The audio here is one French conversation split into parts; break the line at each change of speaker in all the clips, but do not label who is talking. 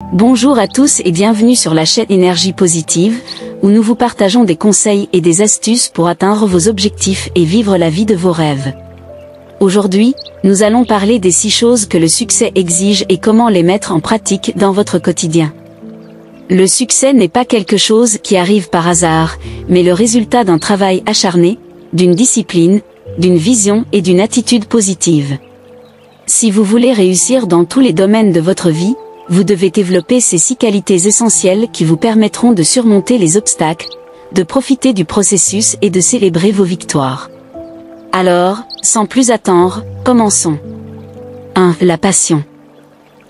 Bonjour à tous et bienvenue sur la chaîne Énergie Positive, où nous vous partageons des conseils et des astuces pour atteindre vos objectifs et vivre la vie de vos rêves. Aujourd'hui, nous allons parler des 6 choses que le succès exige et comment les mettre en pratique dans votre quotidien. Le succès n'est pas quelque chose qui arrive par hasard, mais le résultat d'un travail acharné, d'une discipline, d'une vision et d'une attitude positive. Si vous voulez réussir dans tous les domaines de votre vie, vous devez développer ces 6 qualités essentielles qui vous permettront de surmonter les obstacles, de profiter du processus et de célébrer vos victoires. Alors, sans plus attendre, commençons. 1. La passion.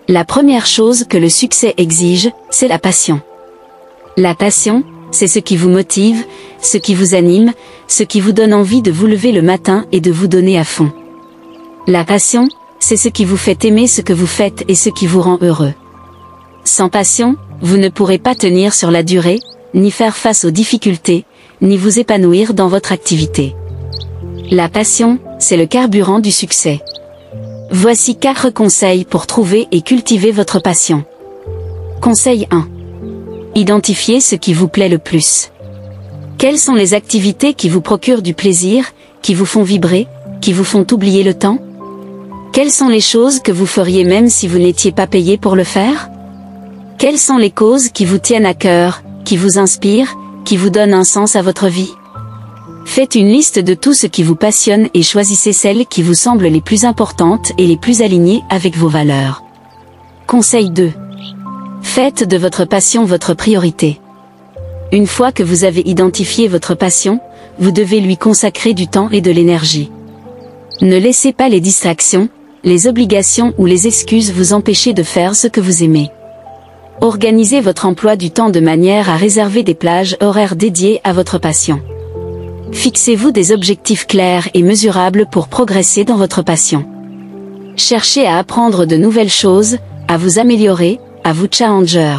La première chose que le succès exige, c'est la passion. La passion, c'est ce qui vous motive, ce qui vous anime, ce qui vous donne envie de vous lever le matin et de vous donner à fond. La passion, c'est ce qui vous fait aimer ce que vous faites et ce qui vous rend heureux. Sans passion, vous ne pourrez pas tenir sur la durée, ni faire face aux difficultés, ni vous épanouir dans votre activité. La passion, c'est le carburant du succès. Voici 4 conseils pour trouver et cultiver votre passion. Conseil 1. Identifiez ce qui vous plaît le plus. Quelles sont les activités qui vous procurent du plaisir, qui vous font vibrer, qui vous font oublier le temps? Quelles sont les choses que vous feriez même si vous n'étiez pas payé pour le faire? Quelles sont les causes qui vous tiennent à cœur, qui vous inspirent, qui vous donnent un sens à votre vie? Faites une liste de tout ce qui vous passionne et choisissez celles qui vous semblent les plus importantes et les plus alignées avec vos valeurs. Conseil 2. Faites de votre passion votre priorité. Une fois que vous avez identifié votre passion, vous devez lui consacrer du temps et de l'énergie. Ne laissez pas les distractions, les obligations ou les excuses vous empêcher de faire ce que vous aimez. Organisez votre emploi du temps de manière à réserver des plages horaires dédiées à votre passion. Fixez-vous des objectifs clairs et mesurables pour progresser dans votre passion. Cherchez à apprendre de nouvelles choses, à vous améliorer, à vous challenger.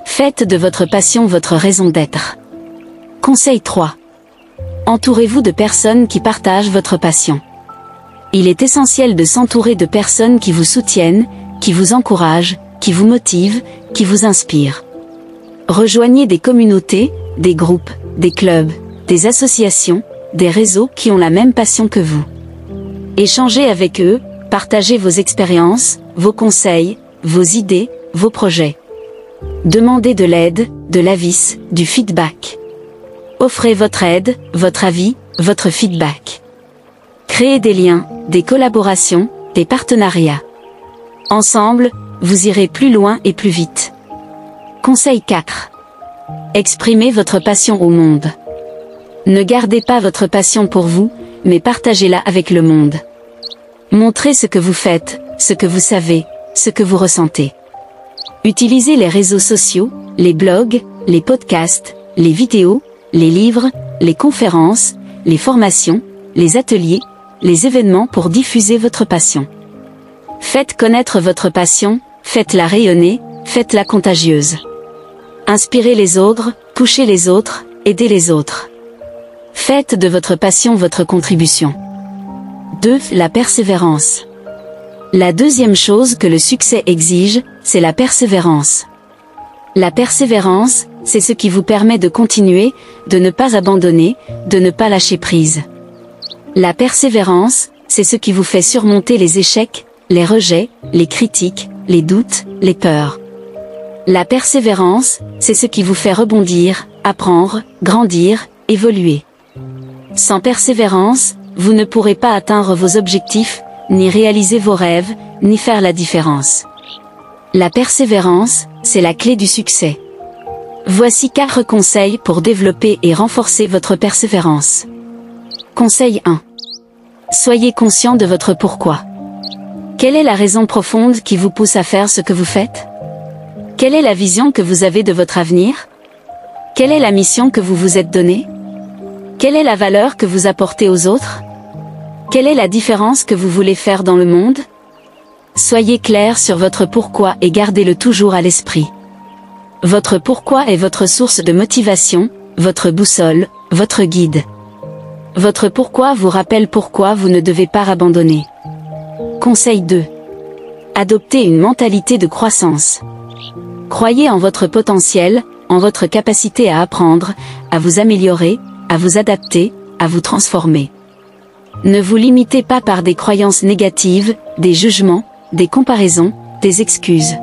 Faites de votre passion votre raison d'être. Conseil 3. Entourez-vous de personnes qui partagent votre passion. Il est essentiel de s'entourer de personnes qui vous soutiennent, qui vous encouragent, qui vous motivent, qui vous inspirent. Rejoignez des communautés, des groupes, des clubs, des associations, des réseaux qui ont la même passion que vous. Échangez avec eux, partagez vos expériences, vos conseils, vos idées, vos projets. Demandez de l'aide, de l'avis, du feedback. Offrez votre aide, votre avis, votre feedback. Créez des liens, des collaborations, des partenariats. Ensemble, vous irez plus loin et plus vite. Conseil 4. Exprimez votre passion au monde. Ne gardez pas votre passion pour vous, mais partagez-la avec le monde. Montrez ce que vous faites, ce que vous savez, ce que vous ressentez. Utilisez les réseaux sociaux, les blogs, les podcasts, les vidéos, les livres, les conférences, les formations, les ateliers, les événements pour diffuser votre passion. Faites connaître votre passion, faites-la rayonner, faites-la contagieuse. Inspirez les autres, touchez les autres, aidez les autres. Faites de votre passion votre contribution. 2. La persévérance. La deuxième chose que le succès exige, c'est la persévérance. La persévérance, c'est ce qui vous permet de continuer, de ne pas abandonner, de ne pas lâcher prise. La persévérance, c'est ce qui vous fait surmonter les échecs, les rejets, les critiques, les doutes, les peurs. La persévérance, c'est ce qui vous fait rebondir, apprendre, grandir, évoluer. Sans persévérance, vous ne pourrez pas atteindre vos objectifs, ni réaliser vos rêves, ni faire la différence. La persévérance, c'est la clé du succès. Voici 4 conseils pour développer et renforcer votre persévérance. Conseil 1. Soyez conscient de votre pourquoi. Quelle est la raison profonde qui vous pousse à faire ce que vous faites? Quelle est la vision que vous avez de votre avenir? Quelle est la mission que vous vous êtes donnée? Quelle est la valeur que vous apportez aux autres? Quelle est la différence que vous voulez faire dans le monde? Soyez clair sur votre pourquoi et gardez-le toujours à l'esprit. Votre pourquoi est votre source de motivation, votre boussole, votre guide. Votre pourquoi vous rappelle pourquoi vous ne devez pas abandonner. Conseil 2. Adoptez une mentalité de croissance. Croyez en votre potentiel, en votre capacité à apprendre, à vous améliorer, à vous adapter, à vous transformer. Ne vous limitez pas par des croyances négatives, des jugements, des comparaisons, des excuses.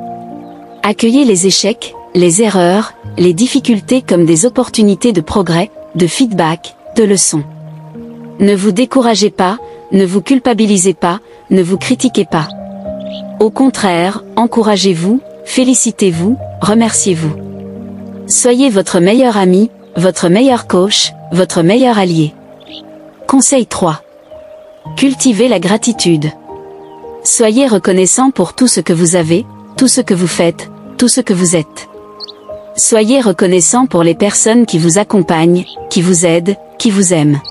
Accueillez les échecs, les erreurs, les difficultés comme des opportunités de progrès, de feedback, de leçons. Ne vous découragez pas, ne vous culpabilisez pas, ne vous critiquez pas. Au contraire, encouragez-vous, félicitez-vous, remerciez-vous. Soyez votre meilleur ami, votre meilleur coach, votre meilleur allié. Conseil 3. Cultivez la gratitude. Soyez reconnaissant pour tout ce que vous avez, tout ce que vous faites, tout ce que vous êtes. Soyez reconnaissant pour les personnes qui vous accompagnent, qui vous aident, qui vous aiment.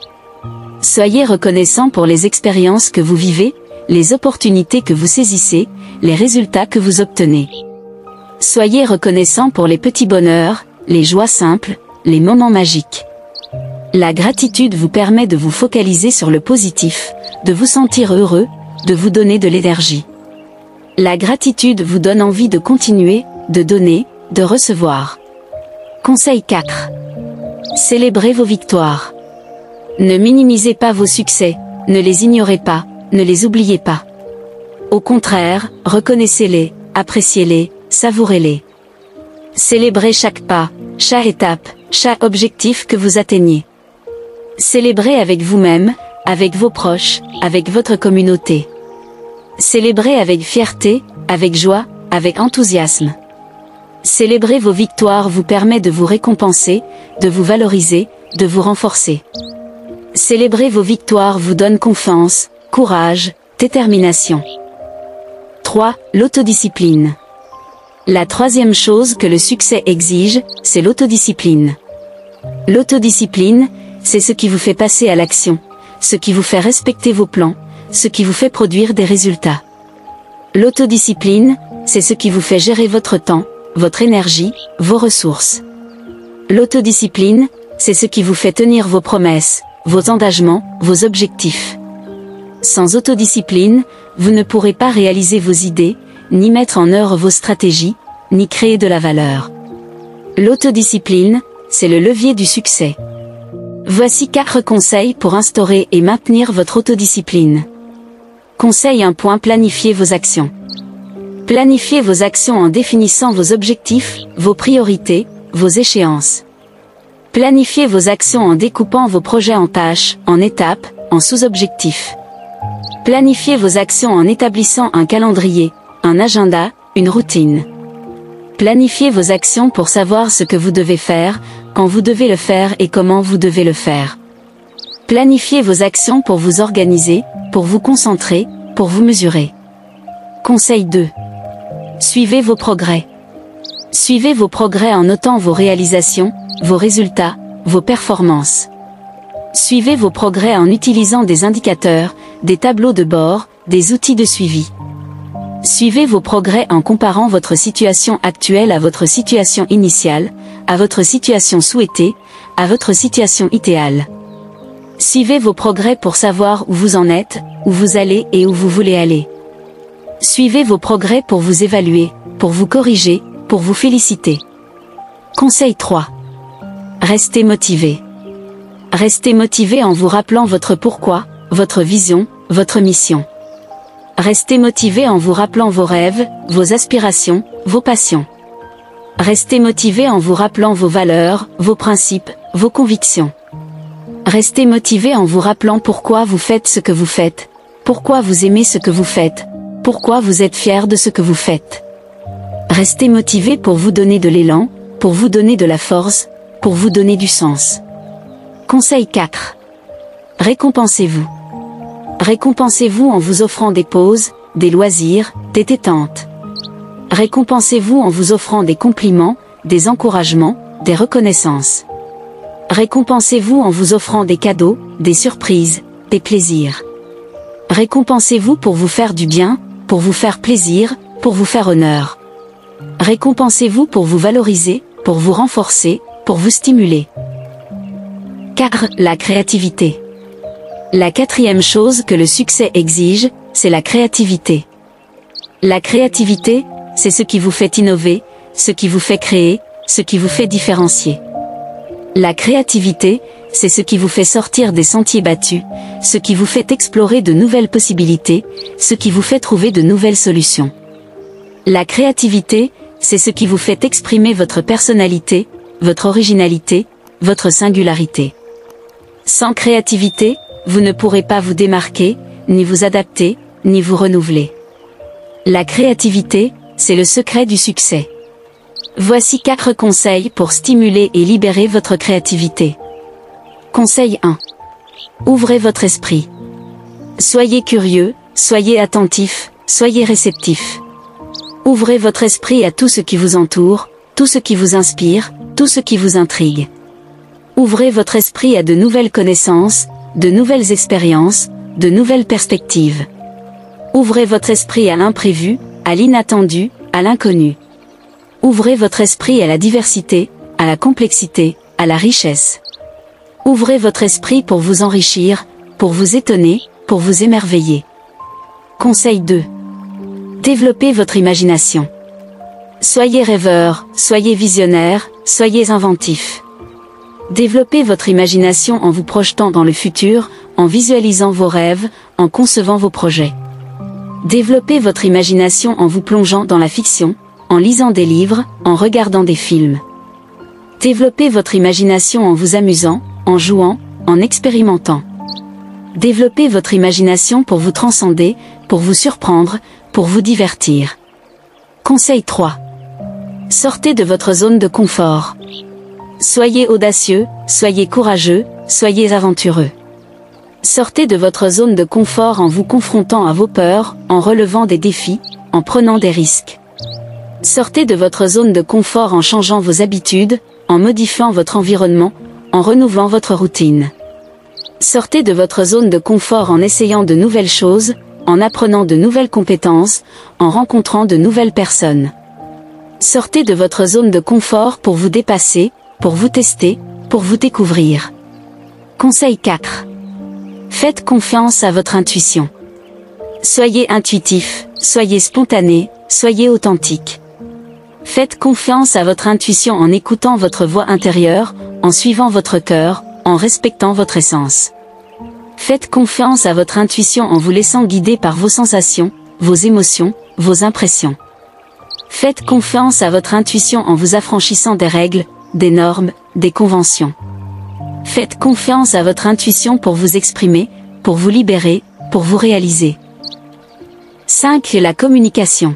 Soyez reconnaissant pour les expériences que vous vivez, les opportunités que vous saisissez, les résultats que vous obtenez. Soyez reconnaissant pour les petits bonheurs, les joies simples, les moments magiques. La gratitude vous permet de vous focaliser sur le positif, de vous sentir heureux, de vous donner de l'énergie. La gratitude vous donne envie de continuer, de donner, de recevoir. Conseil 4. Célébrez vos victoires. Ne minimisez pas vos succès, ne les ignorez pas, ne les oubliez pas. Au contraire, reconnaissez-les, appréciez-les, savourez-les. Célébrez chaque pas, chaque étape, chaque objectif que vous atteignez. Célébrez avec vous-même, avec vos proches, avec votre communauté. Célébrez avec fierté, avec joie, avec enthousiasme. Célébrer vos victoires vous permet de vous récompenser, de vous valoriser, de vous renforcer. Célébrer vos victoires vous donne confiance, courage, détermination. 3. L'autodiscipline. La troisième chose que le succès exige, c'est l'autodiscipline. L'autodiscipline, c'est ce qui vous fait passer à l'action, ce qui vous fait respecter vos plans, ce qui vous fait produire des résultats. L'autodiscipline, c'est ce qui vous fait gérer votre temps, votre énergie, vos ressources. L'autodiscipline, c'est ce qui vous fait tenir vos promesses, vos engagements, vos objectifs. Sans autodiscipline, vous ne pourrez pas réaliser vos idées, ni mettre en œuvre vos stratégies, ni créer de la valeur. L'autodiscipline, c'est le levier du succès. Voici 4 conseils pour instaurer et maintenir votre autodiscipline. Conseil 1. Planifiez vos actions. Planifiez vos actions en définissant vos objectifs, vos priorités, vos échéances. Planifiez vos actions en découpant vos projets en tâches, en étapes, en sous-objectifs. Planifiez vos actions en établissant un calendrier, un agenda, une routine. Planifiez vos actions pour savoir ce que vous devez faire, quand vous devez le faire et comment vous devez le faire. Planifiez vos actions pour vous organiser, pour vous concentrer, pour vous mesurer. Conseil 2. Suivez vos progrès. Suivez vos progrès en notant vos réalisations, vos résultats, vos performances. Suivez vos progrès en utilisant des indicateurs, des tableaux de bord, des outils de suivi. Suivez vos progrès en comparant votre situation actuelle à votre situation initiale, à votre situation souhaitée, à votre situation idéale. Suivez vos progrès pour savoir où vous en êtes, où vous allez et où vous voulez aller. Suivez vos progrès pour vous évaluer, pour vous corriger, pour vous féliciter. Conseil 3. Restez motivé. Restez motivé en vous rappelant votre pourquoi, votre vision, votre mission. Restez motivé en vous rappelant vos rêves, vos aspirations, vos passions. Restez motivé en vous rappelant vos valeurs, vos principes, vos convictions. Restez motivé en vous rappelant pourquoi vous faites ce que vous faites, pourquoi vous aimez ce que vous faites, pourquoi vous êtes fier de ce que vous faites. Restez motivé pour vous donner de l'élan, pour vous donner de la force, pour vous donner du sens. Conseil 4. Récompensez-vous. Récompensez-vous en vous offrant des pauses, des loisirs, des détentes. Récompensez-vous en vous offrant des compliments, des encouragements, des reconnaissances. Récompensez-vous en vous offrant des cadeaux, des surprises, des plaisirs. Récompensez-vous pour vous faire du bien, pour vous faire plaisir, pour vous faire honneur. Récompensez-vous pour vous valoriser, pour vous renforcer, pour vous stimuler. 4. La créativité. La 4e chose que le succès exige, c'est la créativité. La créativité, c'est ce qui vous fait innover, ce qui vous fait créer, ce qui vous fait différencier. La créativité, c'est ce qui vous fait sortir des sentiers battus, ce qui vous fait explorer de nouvelles possibilités, ce qui vous fait trouver de nouvelles solutions. La créativité, c'est ce qui vous fait exprimer votre personnalité, votre originalité, votre singularité. Sans créativité, vous ne pourrez pas vous démarquer, ni vous adapter, ni vous renouveler. La créativité, c'est le secret du succès. Voici 4 conseils pour stimuler et libérer votre créativité. Conseil 1. Ouvrez votre esprit. Soyez curieux, soyez attentif, soyez réceptif. Ouvrez votre esprit à tout ce qui vous entoure, tout ce qui vous inspire, tout ce qui vous intrigue. Ouvrez votre esprit à de nouvelles connaissances, de nouvelles expériences, de nouvelles perspectives. Ouvrez votre esprit à l'imprévu, à l'inattendu, à l'inconnu. Ouvrez votre esprit à la diversité, à la complexité, à la richesse. Ouvrez votre esprit pour vous enrichir, pour vous étonner, pour vous émerveiller. Conseil 2. Développez votre imagination. Soyez rêveur, soyez visionnaire, soyez inventif. Développez votre imagination en vous projetant dans le futur, en visualisant vos rêves, en concevant vos projets. Développez votre imagination en vous plongeant dans la fiction, en lisant des livres, en regardant des films. Développez votre imagination en vous amusant, en jouant, en expérimentant. Développez votre imagination pour vous transcender, pour vous surprendre, pour vous divertir. Conseil 3. Sortez de votre zone de confort. Soyez audacieux, soyez courageux, soyez aventureux. Sortez de votre zone de confort en vous confrontant à vos peurs, en relevant des défis, en prenant des risques. Sortez de votre zone de confort en changeant vos habitudes, en modifiant votre environnement, en renouvelant votre routine. Sortez de votre zone de confort en essayant de nouvelles choses, en apprenant de nouvelles compétences, en rencontrant de nouvelles personnes. Sortez de votre zone de confort pour vous dépasser, pour vous tester, pour vous découvrir. Conseil 4. Faites confiance à votre intuition. Soyez intuitif, soyez spontané, soyez authentique. Faites confiance à votre intuition en écoutant votre voix intérieure, en suivant votre cœur, en respectant votre essence. Faites confiance à votre intuition en vous laissant guider par vos sensations, vos émotions, vos impressions. Faites confiance à votre intuition en vous affranchissant des règles, des normes, des conventions. Faites confiance à votre intuition pour vous exprimer, pour vous libérer, pour vous réaliser. 5. La communication.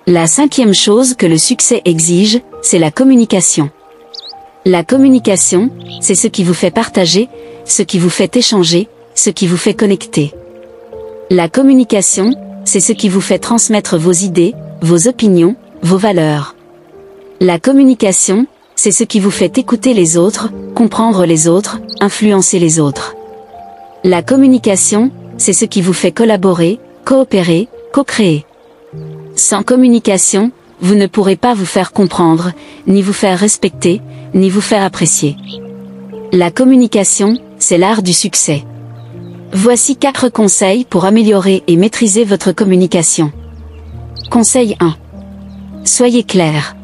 La 5e chose que le succès exige, c'est la communication. La communication, c'est ce qui vous fait partager, ce qui vous fait échanger, ce qui vous fait connecter. La communication, c'est ce qui vous fait transmettre vos idées, vos opinions, vos valeurs. La communication, c'est ce qui vous fait écouter les autres, comprendre les autres, influencer les autres. La communication, c'est ce qui vous fait collaborer, coopérer, co-créer. Sans communication, vous ne pourrez pas vous faire comprendre, ni vous faire respecter, ni vous faire apprécier. La communication, c'est l'art du succès. Voici 4 conseils pour améliorer et maîtriser votre communication. Conseil 1. Soyez clair.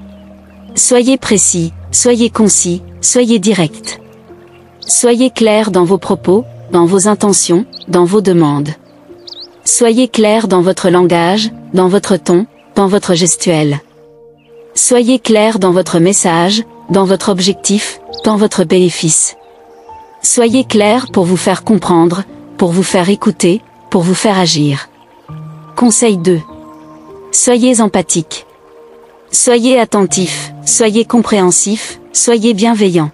Soyez précis, soyez concis, soyez direct. Soyez clair dans vos propos, dans vos intentions, dans vos demandes. Soyez clair dans votre langage, dans votre ton, dans votre gestuelle. Soyez clair dans votre message, dans votre objectif, dans votre bénéfice. Soyez clair pour vous faire comprendre, pour vous faire écouter, pour vous faire agir. Conseil 2. Soyez empathique. Soyez attentif, soyez compréhensif, soyez bienveillant.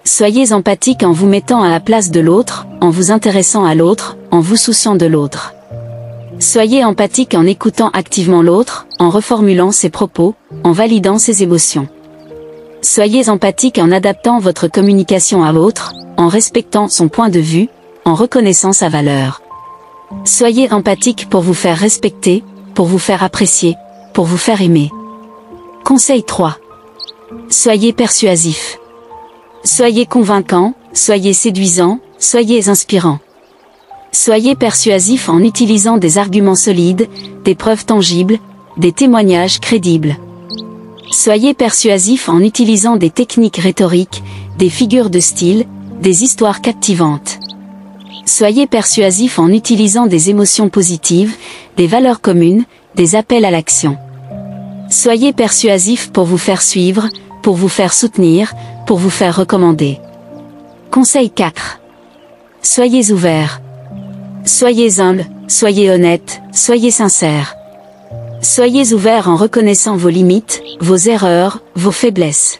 Soyez empathique en vous mettant à la place de l'autre, en vous intéressant à l'autre, en vous souciant de l'autre. Soyez empathique en écoutant activement l'autre, en reformulant ses propos, en validant ses émotions. Soyez empathique en adaptant votre communication à l'autre, en respectant son point de vue, en reconnaissant sa valeur. Soyez empathique pour vous faire respecter, pour vous faire apprécier, pour vous faire aimer. Conseil 3. Soyez persuasif. Soyez convaincant, soyez séduisant, soyez inspirant. Soyez persuasif en utilisant des arguments solides, des preuves tangibles, des témoignages crédibles. Soyez persuasif en utilisant des techniques rhétoriques, des figures de style, des histoires captivantes. Soyez persuasif en utilisant des émotions positives, des valeurs communes, des appels à l'action. Soyez persuasif pour vous faire suivre, pour vous faire soutenir, pour vous faire recommander. Conseil 4. Soyez ouvert. Soyez humble, soyez honnête, soyez sincère. Soyez ouvert en reconnaissant vos limites, vos erreurs, vos faiblesses.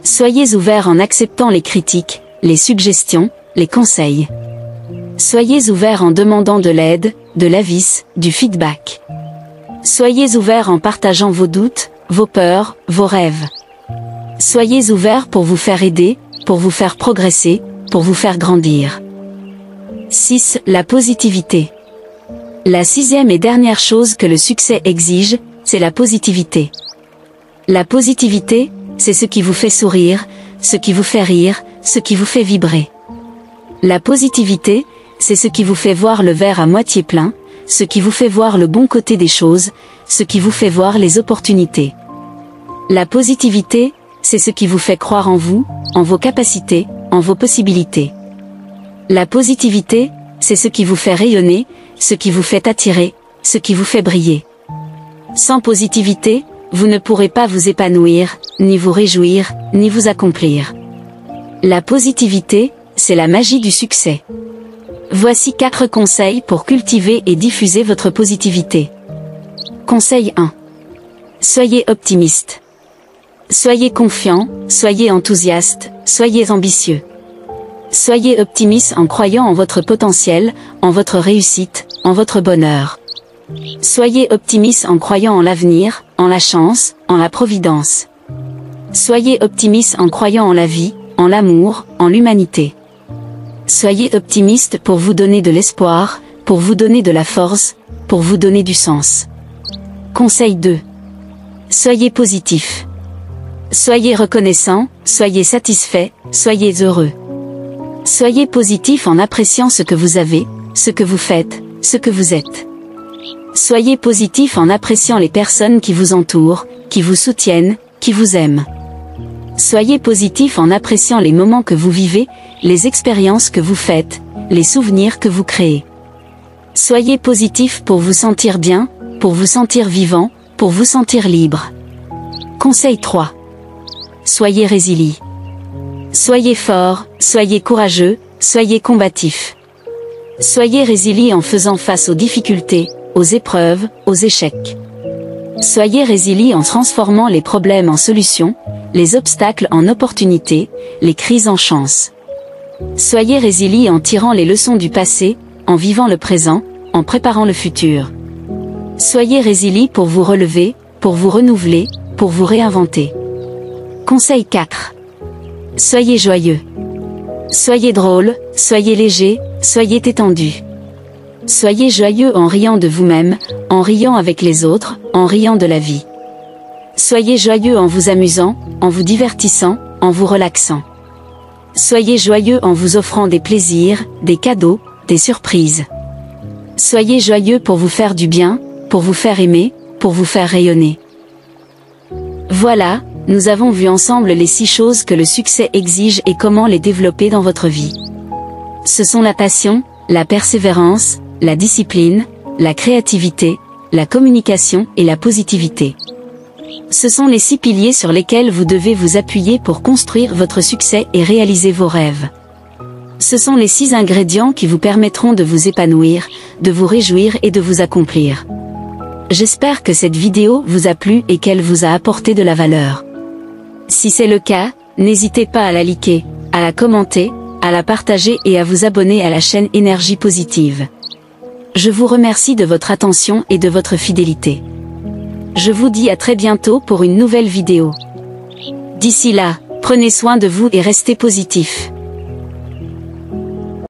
Soyez ouvert en acceptant les critiques, les suggestions, les conseils. Soyez ouvert en demandant de l'aide, de l'avis, du feedback. Soyez ouvert en partageant vos doutes, vos peurs, vos rêves. Soyez ouvert pour vous faire aider, pour vous faire progresser, pour vous faire grandir. 6. La positivité. La 6e et dernière chose que le succès exige, c'est la positivité. La positivité, c'est ce qui vous fait sourire, ce qui vous fait rire, ce qui vous fait vibrer. La positivité, c'est ce qui vous fait voir le verre à moitié plein, ce qui vous fait voir le bon côté des choses, ce qui vous fait voir les opportunités. La positivité, c'est ce qui vous fait croire en vous, en vos capacités, en vos possibilités. La positivité, c'est ce qui vous fait rayonner, ce qui vous fait attirer, ce qui vous fait briller. Sans positivité, vous ne pourrez pas vous épanouir, ni vous réjouir, ni vous accomplir. La positivité, c'est la magie du succès. Voici 4 conseils pour cultiver et diffuser votre positivité. Conseil 1. Soyez optimiste. Soyez confiant, soyez enthousiaste, soyez ambitieux. Soyez optimiste en croyant en votre potentiel, en votre réussite, en votre bonheur. Soyez optimiste en croyant en l'avenir, en la chance, en la providence. Soyez optimiste en croyant en la vie, en l'amour, en l'humanité. Soyez optimiste pour vous donner de l'espoir, pour vous donner de la force, pour vous donner du sens. Conseil 2. Soyez positif. Soyez reconnaissant, soyez satisfait, soyez heureux. Soyez positif en appréciant ce que vous avez, ce que vous faites, ce que vous êtes. Soyez positif en appréciant les personnes qui vous entourent, qui vous soutiennent, qui vous aiment. Soyez positif en appréciant les moments que vous vivez, les expériences que vous faites, les souvenirs que vous créez. Soyez positif pour vous sentir bien, pour vous sentir vivant, pour vous sentir libre. Conseil 3. Soyez résilient. Soyez fort, soyez courageux, soyez combatif. Soyez résilient en faisant face aux difficultés, aux épreuves, aux échecs. Soyez résilient en transformant les problèmes en solutions, les obstacles en opportunités, les crises en chances. Soyez résilient en tirant les leçons du passé, en vivant le présent, en préparant le futur. Soyez résilient pour vous relever, pour vous renouveler, pour vous réinventer. Conseil 4. Soyez joyeux. Soyez drôle, soyez léger, soyez détendu. Soyez joyeux en riant de vous-même, en riant avec les autres, en riant de la vie. Soyez joyeux en vous amusant, en vous divertissant, en vous relaxant. Soyez joyeux en vous offrant des plaisirs, des cadeaux, des surprises. Soyez joyeux pour vous faire du bien, pour vous faire aimer, pour vous faire rayonner. Voilà, nous avons vu ensemble les 6 choses que le succès exige et comment les développer dans votre vie. Ce sont la passion, la persévérance, la discipline, la créativité, la communication et la positivité. Ce sont les 6 piliers sur lesquels vous devez vous appuyer pour construire votre succès et réaliser vos rêves. Ce sont les 6 ingrédients qui vous permettront de vous épanouir, de vous réjouir et de vous accomplir. J'espère que cette vidéo vous a plu et qu'elle vous a apporté de la valeur. Si c'est le cas, n'hésitez pas à la liker, à la commenter, à la partager et à vous abonner à la chaîne Énergie Positive. Je vous remercie de votre attention et de votre fidélité. Je vous dis à très bientôt pour une nouvelle vidéo. D'ici là, prenez soin de vous et restez positifs.